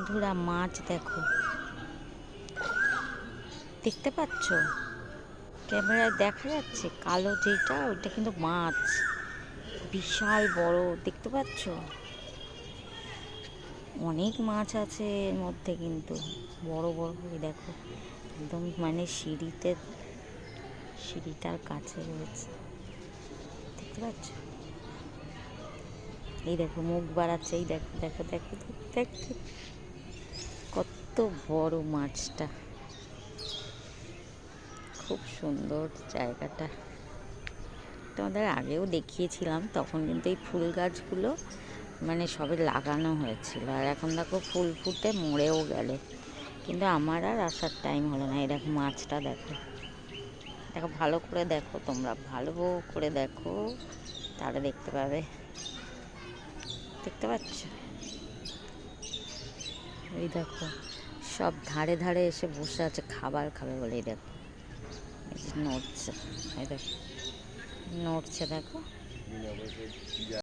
বন্ধুরা মাছ দেখো, দেখতে পাচ্ছ? ক্যামেরায় দেখা যাচ্ছে কালো যেটা, ওটা কিন্তু মাছ, বিশাল বড়। দেখতে পাচ্ছ? অনেক মাছ আছে এর মধ্যে, কিন্তু বড় বড়। এই দেখো, একদম মানে সিঁড়িটার কাছে রয়েছে। দেখতে পাচ্ছ? এই দেখো মুখ বাড়াচ্ছে। এই দেখো দেখো দেখো দেখো, কত বড় মাছটা। খুব সুন্দর জায়গাটা। তোমাদের আগেও দেখিয়েছিলাম, তখন কিন্তু এই ফুল গাছগুলো মানে সবে লাগানো হয়েছিল, আর এখন দেখো ফুল ফুটে মরেও গেল। কিন্তু আমার আর আসার টাইম হলো না। এই দেখো মাছটা দেখো, দেখো ভালো করে দেখো, তোমরা ভালো করে দেখো, তাহলে দেখতে পাবে। দেখতে পাচ্ছ? এই দেখো সব ধারে ধারে এসে বসে আছে খাবার খাবে বলে। এই দেখো, এই যে নড়ছে, এই দেখো নড়ছে, দেখো।